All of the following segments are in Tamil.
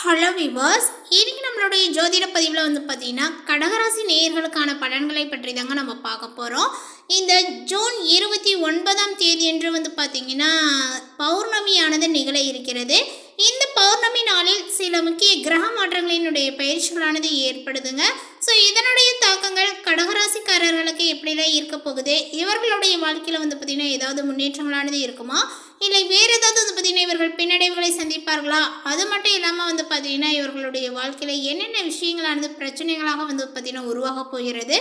ஹலோ விவர்ஸ், இன்னைக்கு நம்மளுடைய ஜோதிட பதிவில் பார்த்தீங்கன்னா கடகராசி நேயர்களுக்கான பலன்களை பற்றி தாங்க நம்ம பார்க்க போகிறோம். இந்த ஜூன் 29ஆம் தேதி என்று பார்த்தீங்கன்னா பௌர்ணமியானது நிகழ இருக்கிறது. இந்த பௌர்ணமி நாளில் சில முக்கிய கிரக மாற்றங்களினுடைய பயிற்சிகளானது ஏற்படுதுங்க. ஸோ இதனுடைய தாக்கங்கள் கடகராசிக்காரர்களுக்கு எப்படிலாம் இருக்க போகுது, இவர்களுடைய வாழ்க்கையில் பார்த்தீங்கன்னா ஏதாவது முன்னேற்றங்களானது இருக்குமா, இல்லை வேறு ஏதாவது பார்த்தீங்கன்னா இவர்கள் பின்னடைவுகளை சந்திப்பார்களா, அது மட்டும் இல்லாமல் பார்த்தீங்கன்னா இவர்களுடைய வாழ்க்கையில் என்னென்ன விஷயங்களானது பிரச்சனைகளாக பார்த்தீங்கன்னா உருவாக போகிறது,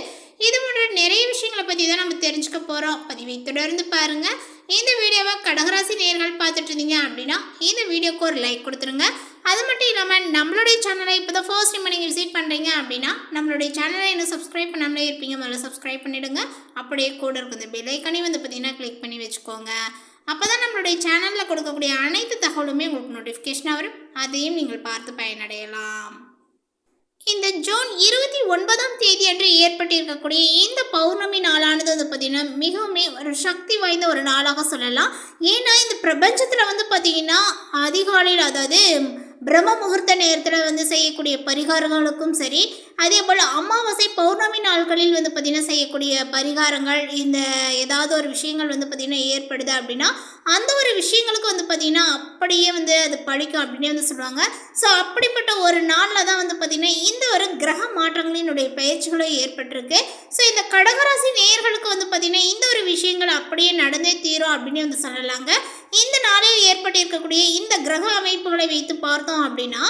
இது போன்ற நிறைய விஷயங்களை பற்றி தான் நம்ம தெரிஞ்சுக்க போகிறோம். பதிவை தொடர்ந்து பாருங்கள். இந்த வீடியோவை கடகராசி நேயர்கள் பார்த்துட்டு இருந்தீங்க அப்படின்னா இந்த வீடியோக்கு ஒரு லைக் கொடுத்துருங்க. அது மட்டும் இல்லாமல் நம்மளுடைய சேனலை இப்போ தான் ஃபர்ஸ்ட் டைம் நீங்கள் விசிட் பண்ணுறீங்க அப்படின்னா நம்மளுடைய சேனலை இன்னும் சப்ஸ்கிரைப் பண்ணாமலே இருப்பீங்க, முதல்ல சப்ஸ்கிரைப் பண்ணிவிடுங்க. அப்படியே கூட இருக்கும் இந்த பெல் ஐக்கானே பார்த்தீங்கன்னா கிளிக் பண்ணி வச்சுக்கோங்க. அப்போ தான் நம்மளுடைய சேனலில் கொடுக்கக்கூடிய அனைத்து தகவலுமே உங்களுக்கு நோட்டிஃபிகேஷனாக வரும், அதையும் நீங்கள் பார்த்து பயனடையலாம். இந்த ஜூன் 29ஆம் தேதி அன்று ஏற்பட்டிருக்கக்கூடிய இந்த பௌர்ணமி நாளானது பார்த்தீங்கன்னா மிகவும் ஒரு சக்தி வாய்ந்த ஒரு நாளாக சொல்லலாம். ஏன்னா இந்த பிரபஞ்சத்தில் பார்த்தீங்கன்னா அதிகாலையில், அதாவது பிரம்ம முகூர்த்த நேரத்தில் செய்யக்கூடிய பரிகாரங்களுக்கும் சரி, அதே போல் அமாவாசை பௌர்ணமி நாட்களில் பார்த்தீங்கன்னா செய்யக்கூடிய பரிகாரங்கள், இந்த ஏதாவது ஒரு விஷயங்கள் பார்த்தீங்கன்னா ஏற்படுது அப்படின்னா அந்த ஒரு விஷயங்களுக்கு பார்த்தீங்கன்னா அப்படியே அது பழிக்கும் அப்படின்னு சொல்லுவாங்க. ஸோ அப்படிப்பட்ட ஒரு நாளில் தான் பார்த்தீங்கன்னா இந்த ஒரு கிரக மாற்றங்களினுடைய பயிற்சிகளும் ஏற்பட்டிருக்கு. ஸோ இந்த கடகராசி நேயர்களுக்கு பார்த்தீங்கன்னா இந்த ஒரு விஷயங்கள் அப்படியே நடந்தே தீரும் அப்படின்னு சொல்லலாங்க. இந்த நாளில் ஏற்பட்டிருக்கக்கூடிய இந்த கிரக அமைப்புகளை வைத்து பார்த்தோம் அப்படின்னா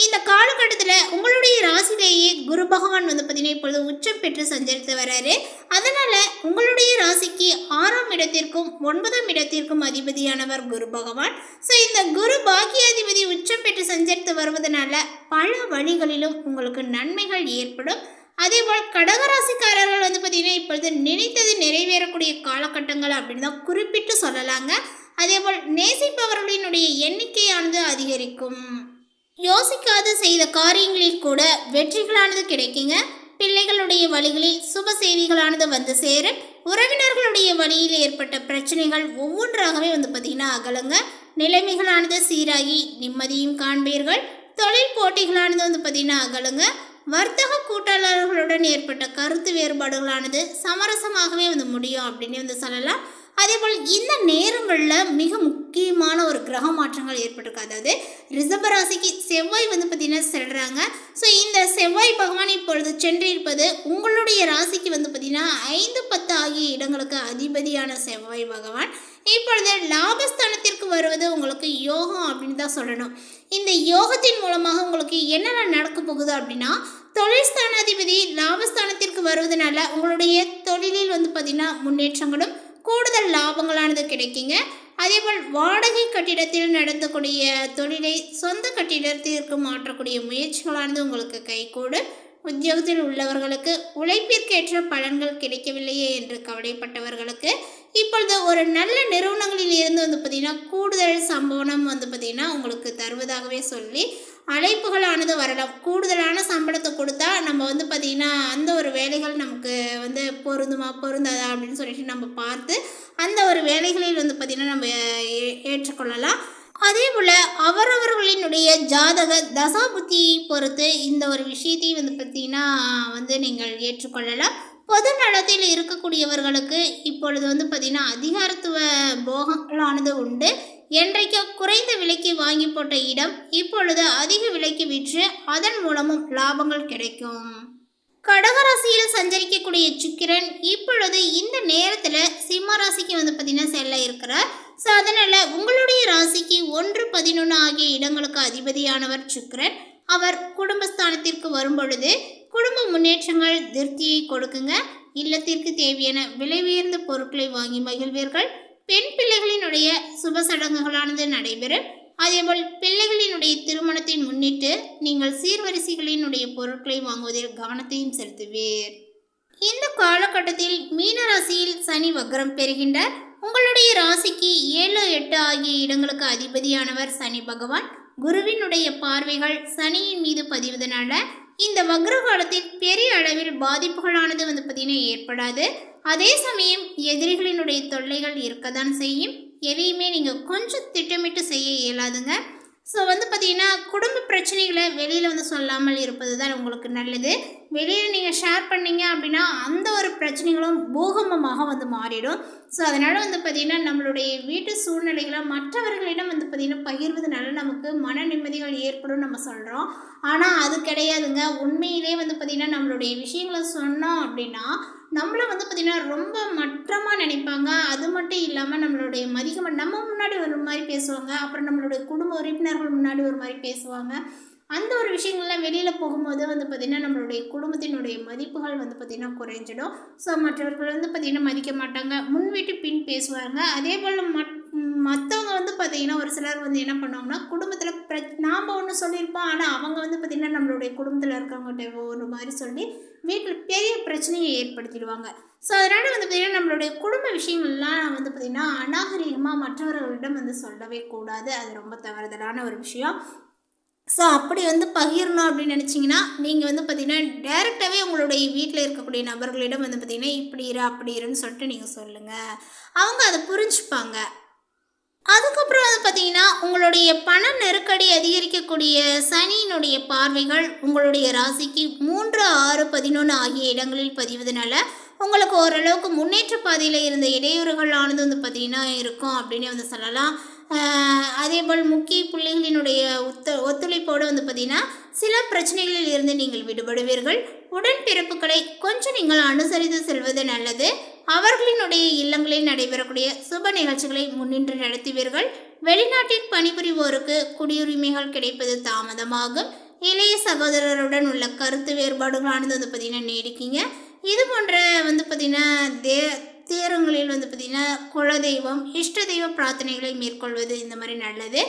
இந்த காலகட்டத்தில் உங்களுடைய ராசியிலேயே குரு பகவான் பார்த்தீங்கன்னா இப்பொழுது உச்சம் பெற்று சஞ்சரித்து வர்றாரு. அதனால் உங்களுடைய ராசிக்கு 6ஆம் இடத்திற்கும் 9ஆம் இடத்திற்கும் அதிபதியானவர் குரு பகவான். ஸோ இந்த குரு பாக்கியாதிபதி உச்சம் பெற்று சஞ்சரித்து வருவதனால பல வழிகளிலும் உங்களுக்கு நன்மைகள் ஏற்படும். அதேபோல் கடகராசிக்காரர்கள் பார்த்தீங்கன்னா இப்பொழுது நினைத்தது நிறைவேறக்கூடிய காலகட்டங்கள் அப்படின்னு தான் குறிப்பிட்டு சொல்லலாங்க. அதேபோல் நேசிப்பவர்களினுடைய எண்ணிக்கையானது அதிகரிக்கும். யோசிக்காது செய்த காரியங்களில் கூட வெற்றிகளானது கிடைக்குங்க. பிள்ளைகளுடைய வழிகளில் சுப செய்திகளானது வந்து சேரும். உறவினர்களுடைய வழியில் ஏற்பட்ட பிரச்சனைகள் ஒவ்வொன்றாகவே பார்த்தீங்கன்னா அகலுங்க. நிலைமைகளானது சீராகி நிம்மதியும் காண்பீர்கள். தொழில் போட்டிகளானது பார்த்தீங்கன்னா அகலுங்க. வர்த்தக கூட்டாளர்களுடன் ஏற்பட்ட கருத்து வேறுபாடுகளானது சமரசமாகவே முடியும் அப்படின்னு சொல்லலாம். அதேபோல் இந்த நேரங்களில் மிக முக்கியமான ஒரு கிரக மாற்றங்கள் ஏற்பட்டிருக்கு. அதாவது ரிஷபராசிக்கு செவ்வாய் பார்த்தீங்கன்னா செல்றாங்க. ஸோ இந்த செவ்வாய் பகவான் இப்பொழுது சென்றிருப்பது உங்களுடைய ராசிக்கு பார்த்தீங்கன்னா 5, 10 ஆகிய இடங்களுக்கு அதிபதியான செவ்வாய் பகவான் இப்பொழுது லாபஸ்தானத்திற்கு வருவது உங்களுக்கு யோகம் அப்படின்னு தான் சொல்லணும். இந்த யோகத்தின் மூலமாக உங்களுக்கு என்னென்ன நடக்க போகுது அப்படின்னா, தொழில் ஸ்தானாதிபதி லாபஸ்தானத்திற்கு வருவதனால உங்களுடைய தொழிலில் பார்த்தீங்கன்னா முன்னேற்றங்களும் கூடுதல் லாபங்களானது கிடைக்குங்க. அதேபோல் வாடகை கட்டிடத்தில் நடத்தக்கூடிய தொழிலை சொந்த கட்டிடத்திற்கு மாற்றக்கூடிய முயற்சிகளானது உங்களுக்கு கைகூடும். உத்தியோகத்தில் உள்ளவர்களுக்கு உழைப்பிற்கேற்ற பலன்கள் கிடைக்கவில்லையே என்று கவலைப்பட்டவர்களுக்கு இப்பொழுது ஒரு நல்ல நிறுவனங்களில் இருந்து பார்த்தீங்கன்னா கூடுதல் சம்பளம் பார்த்தீங்கன்னா உங்களுக்கு தருவதாகவே சொல்லி அழைப்புகளானது வரலாம். கூடுதலான சம்பளத்தை கொடுத்தா நம்ம பார்த்தீங்கன்னா அந்த ஒரு வேலைகள் நமக்கு பொருந்துமா பொருந்தாதா அப்படின்னு சொல்லிட்டு நம்ம பார்த்து அந்த ஒரு வேலைகளில் பார்த்தீங்கன்னா நம்ம ஏற்றுக்கொள்ளலாம். அதே போல் அவரவர்களினுடைய ஜாதக தசாபுத்தியை பொறுத்து இந்த ஒரு விஷயத்தையும் பார்த்தீங்கன்னா நீங்கள் ஏற்றுக்கொள்ளலாம். பொது நலத்தில் இருக்கக்கூடியவர்களுக்கு இப்பொழுது பார்த்தீங்கன்னா அதிகாரத்துவ போகங்களானது உண்டு. என்றைக்கு குறைந்த விலைக்கு வாங்கி போட்ட இடம் இப்பொழுது அதிக விலைக்கு விற்று அதன் மூலமும் லாபங்கள் கிடைக்கும். கடகராசியில் சஞ்சரிக்கக்கூடிய சுக்கிரன் இப்பொழுது இந்த நேரத்தில் சிம்ம ராசிக்கு பார்த்தீங்கன்னா செல்ல இருக்கிறார். ஸோ அதனால் உங்களுடைய ராசிக்கு 1, 11 ஆகிய இடங்களுக்கு அதிபதியானவர் சுக்கிரன். அவர் குடும்பஸ்தானத்திற்கு வரும் பொழுது குடும்ப முன்னேற்றங்கள் திருப்தியை கொடுக்குங்க. இல்லத்திற்கு தேவையான விலை உயர்ந்த பொருட்களை வாங்கி மகிழ்வீர்கள். பெண் பிள்ளைகளினுடைய சுப சடங்குகளானது நடைபெறும். அதேபோல் பிள்ளைகளினுடைய திருமணத்தை முன்னிட்டு நீங்கள் சீர்வரிசைகளினுடைய பொருட்களை வாங்குவதில் கவனத்தையும் செலுத்துவீர். இந்த காலகட்டத்தில் மீன ராசியில் சனி வக்ரம் பெறுகின்றார். உங்களுடைய ராசிக்கு 7, 8 ஆகிய இடங்களுக்கு அதிபதியானவர் சனி பகவான். குருவினுடைய பார்வைகள் சனியின் மீது பதிவதனால இந்த வக்ர காலத்தில் பெரிய அளவில் பாதிப்புகளானது பார்த்தீங்கன்னா ஏற்படாது. அதே சமயம் எதிரிகளினுடைய தொல்லைகள் இருக்கத்தான் செய்யும். எதையுமே நீங்கள் கொஞ்சம் திட்டமிட்டு செய்ய இயலாதுங்க. ஸோ வந்து பார்த்தீங்கன்னா குடும்ப பிரச்சனைகளை வெளியில் வந்து சொல்லாமல் இருப்பது தான் உங்களுக்கு நல்லது. வெளியில் நீங்கள் ஷேர் பண்ணீங்க அப்படின்னா அந்த ஒரு பிரச்சனைகளும் பூகம்பமாக வந்து மாறிடும். ஸோ அதனால் வந்து பார்த்திங்கன்னா நம்மளுடைய வீட்டு சூழ்நிலைகளை மற்றவர்களிடம் வந்து பார்த்திங்கன்னா பகிர்வதனால நமக்கு மன நிம்மதிகள் ஏற்படும் நம்ம சொல்கிறோம். ஆனால் அது கிடையாதுங்க. உண்மையிலே வந்து பார்த்திங்கன்னா நம்மளுடைய விஷயங்களை சொன்னோம் அப்படின்னா நம்மளை வந்து பார்த்திங்கன்னா ரொம்ப மட்டமாக நினைப்பாங்க. அது மட்டும் இல்லாமல் நம்மளுடைய நம்ம முன்னாடி ஒரு மாதிரி பேசுவாங்க, அப்புறம் நம்மளுடைய குடும்ப உறுப்பினர்கள் முன்னாடி ஒரு மாதிரி பேசுவாங்க. அந்த ஒரு விஷயங்கள்லாம் வெளியில் போகும்போது வந்து பார்த்திங்கன்னா நம்மளுடைய குடும்பத்தினுடைய மதிப்புகள் வந்து பார்த்திங்கன்னா குறைஞ்சிடும். ஸோ மற்றவர்கள் வந்து பார்த்திங்கன்னா மதிக்க மாட்டாங்க, முன்விட்டு பின் பேசுவாங்க. அதே போல் மற்றவங்க வந்து பார்த்திங்கன்னா ஒரு சிலர் வந்து என்ன பண்ணுவாங்கன்னா குடும்பத்தில் நாம் ஒன்று சொல்லியிருப்போம், ஆனால் அவங்க வந்து பார்த்திங்கன்னா நம்மளுடைய குடும்பத்தில் இருக்கவங்ககிட்ட ஒரு மாதிரி சொல்லி வீட்டில் பெரிய பிரச்சனையை ஏற்படுத்திடுவாங்க. ஸோ அதனால் வந்து பார்த்திங்கன்னா நம்மளுடைய குடும்ப விஷயங்கள்லாம் வந்து பார்த்திங்கன்னா அநாகரிகமாக மற்றவர்களிடம் வந்து சொல்லவே கூடாது. அது ரொம்ப தவறுதலான ஒரு விஷயம். ஸோ அப்படி வந்து பகிரணும் அப்படின்னு நினச்சிங்கன்னா நீங்கள் வந்து பார்த்திங்கன்னா டைரெக்டாகவே உங்களுடைய வீட்டில் இருக்கக்கூடிய நபர்களிடம் வந்து பார்த்திங்கன்னா இப்படி இரு அப்படி இருன்னு சொல்லிட்டு நீங்கள் சொல்லுங்கள். அவங்க அதை புரிஞ்சுப்பாங்க. அதுக்கப்புறம் வந்து பார்த்திங்கன்னா உங்களுடைய பண நெருக்கடி அதிகரிக்கக்கூடிய சனியினுடைய பார்வைகள் உங்களுடைய ராசிக்கு 3, 6, 11 ஆகிய இடங்களில் பதிவதனால உங்களுக்கு ஓரளவுக்கு முன்னேற்ற பாதையில் இருந்த இடையூறுகள் ஆனது வந்து பார்த்திங்கன்னா இருக்கும் அப்படின்னு வந்து சொல்லலாம். அதேபோல் முக்கிய புள்ளிகளினுடைய ஒத்துழைப்போடு வந்து பார்த்திங்கன்னா சில பிரச்சனைகளில் இருந்து நீங்கள் விடுபடுவீர்கள். உடன்பிறப்புகளை கொஞ்சம் நீங்கள் அனுசரித்து செல்வது நல்லது. அவர்களினுடைய இல்லங்களில் நடைபெறக்கூடிய சுப நிகழ்ச்சிகளை முன்னின்று நடத்துவீர்கள். வெளிநாட்டில் பணிபுரிவோருக்கு குடியுரிமைகள் கிடைப்பது தாமதமாகும். இளைய சகோதரருடன் உள்ள கருத்து வேறுபாடுகளானது வந்து பார்த்திங்கன்னா நீடிக்குங்க. இது போன்ற வந்து பார்த்திங்கன்னா தேரங்களில் வந்து பார்த்திங்கன்னா குலதெய்வம் இஷ்ட தெய்வ பிரார்த்தனைகளை மேற்கொள்வது இந்த மாதிரி நல்லது.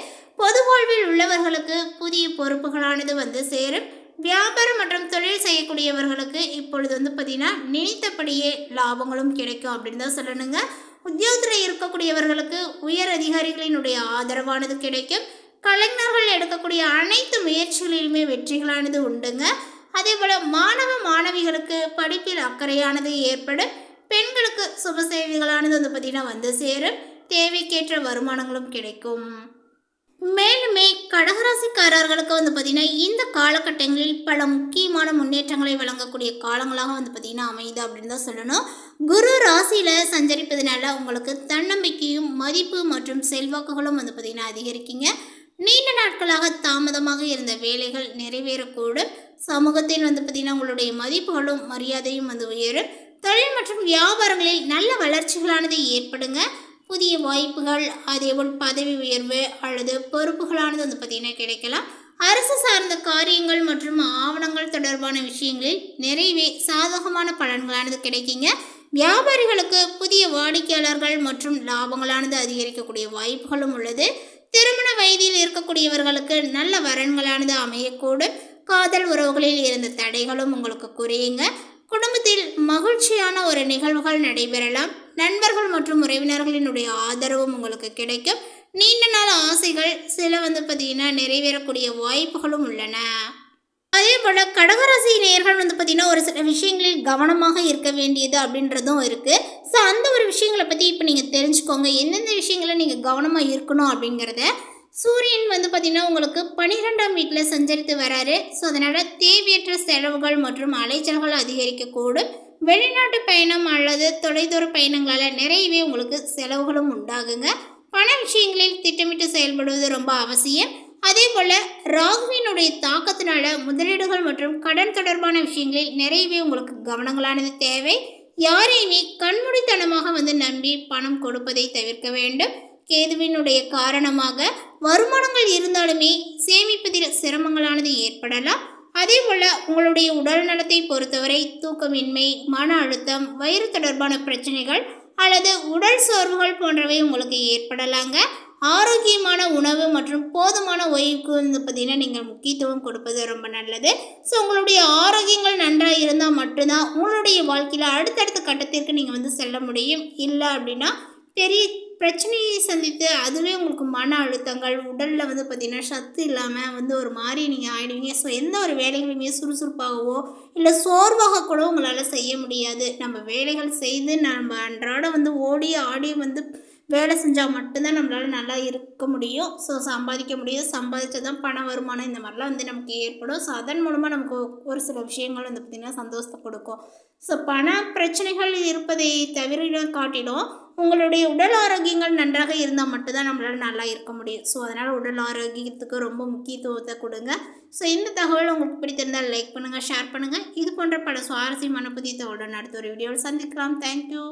பொது வாழ்வில் உள்ளவர்களுக்கு புதிய பொறுப்புகளானது வந்து சேரும். வியாபாரம் மற்றும் தொழில் செய்யக்கூடியவர்களுக்கு இப்பொழுது வந்து பார்த்திங்கன்னா நினைத்தபடியே லாபங்களும் கிடைக்கும் அப்படின்னு தான் சொல்லணுங்க. உத்தியோகத்தில் இருக்கக்கூடியவர்களுக்கு உயர் அதிகாரிகளினுடைய ஆதரவானது கிடைக்கும். கலைஞர்கள் எடுக்கக்கூடிய அனைத்து முயற்சிகளிலுமே வெற்றிகளானது உண்டுங்க. அதே போல் மாணவ மாணவிகளுக்கு படிப்பில் அக்கறையானது ஏற்படும். பெண்களுக்கு சுப சேவைகளானது வந்து பார்த்திங்கன்னா வந்து சேரும். தேவைக்கேற்ற வருமானங்களும் கிடைக்கும். மேலுமே கடகராசிக்காரர்களுக்கு வந்து பார்த்திங்கன்னா இந்த காலகட்டங்களில் பல முக்கியமான முன்னேற்றங்களை வழங்கக்கூடிய காலங்களாக வந்து பார்த்திங்கன்னா அமையுது அப்படின்னு தான் சொல்லணும். குரு ராசியில் சஞ்சரிப்பதனால உங்களுக்கு தன்னம்பிக்கையும் மதிப்பு மற்றும் செல்வாக்குகளும் வந்து பார்த்திங்கன்னா அதிகரிக்குங்க. நீண்ட நாட்களாக தாமதமாக இருந்த வேலைகள் நிறைவேறக்கூடும். சமூகத்தில் வந்து பார்த்திங்கன்னா உங்களுடைய மதிப்புகளும் மரியாதையும் வந்து உயரும். தொழில் மற்றும் வியாபாரங்களில் நல்ல வளர்ச்சிகளானது ஏற்படுங்க. புதிய வாய்ப்புகள் அதேபோல் பதவி உயர்வு அல்லது பொறுப்புகளானது வந்து பார்த்திங்கன்னா கிடைக்கலாம். அரசு சார்ந்த காரியங்கள் மற்றும் ஆவணங்கள் தொடர்பான விஷயங்களில் நிறைவே சாதகமான பலன்களானது கிடைக்குங்க. வியாபாரிகளுக்கு புதிய வாடிக்கையாளர்கள் மற்றும் லாபங்களானது அதிகரிக்கக்கூடிய வாய்ப்புகளும் உள்ளது. திருமண வயதில் இருக்கக்கூடியவர்களுக்கு நல்ல வரன்களானது அமையக்கூடும். காதல் உறவுகளில் இருந்த தடைகளும் உங்களுக்கு குறையுங்க. குடும்பத்தில் மகிழ்ச்சியான ஒரு நிகழ்வுகள் நடைபெறலாம். நண்பர்கள் மற்றும் உறவினர்களினுடைய ஆதரவும் உங்களுக்கு கிடைக்கும். நீண்ட நாள் ஆசைகள் சில வந்து பார்த்திங்கன்னா நிறைவேறக்கூடிய வாய்ப்புகளும் உள்ளன. அதே போல் கடகராசி நேயர்கள் வந்து பார்த்திங்கன்னா ஒரு சில விஷயங்களில் கவனமாக இருக்க வேண்டியது அப்படின்றதும் இருக்குது. ஸோ அந்த ஒரு விஷயங்களை பற்றி இப்போ நீங்கள் தெரிஞ்சுக்கோங்க. எந்தெந்த விஷயங்களை நீங்கள் கவனமாக இருக்கணும் அப்படிங்கிறத. சூரியன் வந்து பார்த்திங்கன்னா உங்களுக்கு 12ஆம் வீட்டில் சஞ்சரித்து வராரு. ஸோ அதனால் தேவையற்ற செலவுகள் மற்றும் அலைச்சல்கள் அதிகரிக்கக்கூடும். வெளிநாட்டு பயணம் அல்லது தொலைதூர பயணங்களால் நிறையவே உங்களுக்கு செலவுகளும் உண்டாகுங்க. பண விஷயங்களில் திட்டமிட்டு செயல்படுவது ரொம்ப அவசியம். அதே போல் ராகுவினுடைய தாக்கத்தினால முதலீடுகள் மற்றும் கடன் தொடர்பான விஷயங்களில் நிறையவே உங்களுக்கு கவனங்களானது தேவை. யாரையுமே கண்மூடித்தனமாக வந்து நம்பி பணம் கொடுப்பதை தவிர்க்க வேண்டும். கேதுவினுடைய காரணமாக வருமானங்கள் இருந்தாலுமே சேமிப்பதில் சிரமங்களானது ஏற்படலாம். அதே போல் உங்களுடைய உடல் நலத்தை பொறுத்தவரை தூக்கமின்மை, மன அழுத்தம், வயிறு தொடர்பான பிரச்சனைகள் அல்லது உடல் சோர்வுகள் போன்றவை உங்களுக்கு ஏற்படலாங்க. ஆரோக்கியமான உணவு மற்றும் போதுமான ஓய்வுக்கு வந்து பார்த்திங்கன்னா நீங்கள் முக்கியத்துவம் கொடுப்பது ரொம்ப நல்லது. ஸோ உங்களுடைய ஆரோக்கியங்கள் நன்றாக இருந்தால் மட்டும்தான் உங்களுடைய வாழ்க்கையில் அடுத்தடுத்த கட்டத்திற்கு நீங்கள் வந்து செல்ல முடியும். இல்லை அப்படின்னா பெரிய பிரச்சனையை சந்தித்து அதுவே உங்களுக்கு மன அழுத்தங்கள், உடலில் வந்து பார்த்திங்கன்னா சத்து இல்லாமல் வந்து ஒரு மாதிரி நீங்கள் ஆகிடுவீங்க. ஸோ எந்த ஒரு வேலைகளுமே சுறுசுறுப்பாகவோ இல்லை சோர்வாக கூட உங்களால் செய்ய முடியாது. நம்ம வேலைகள் செய்து நம்ம அன்றாட வந்து ஓடி ஆடி வந்து வேலை செஞ்சால் மட்டும்தான் நம்மளால் நல்லா இருக்க முடியும். ஸோ சம்பாதிக்க முடியும். சம்பாதிச்சா தான் பண வருமானம் இந்த மாதிரிலாம் வந்து நமக்கு ஏற்படும். ஸோ அதன் மூலமாக நமக்கு ஒரு சில விஷயங்கள் வந்து பார்த்திங்கன்னா சந்தோஷத்தை கொடுக்கும். ஸோ பண பிரச்சனைகள் இருப்பதை தவிர காட்டிலும் உங்களுடைய உடல் ஆரோக்கியங்கள் நன்றாக இருந்தால் மட்டும்தான் நம்மளால் நல்லா இருக்க முடியும். ஸோ அதனால் உடல் ஆரோக்கியத்துக்கு ரொம்ப முக்கியத்துவத்தை கொடுங்க. ஸோ இந்த தகவல் உங்களுக்கு பிடித்திருந்தால் லைக் பண்ணுங்கள், ஷேர் பண்ணுங்கள். இது போன்ற பல சுவாரஸ்யமான புதிய தகவலுடன் அடுத்த ஒரு வீடியோவில் சந்திக்கலாம். தேங்க்யூ.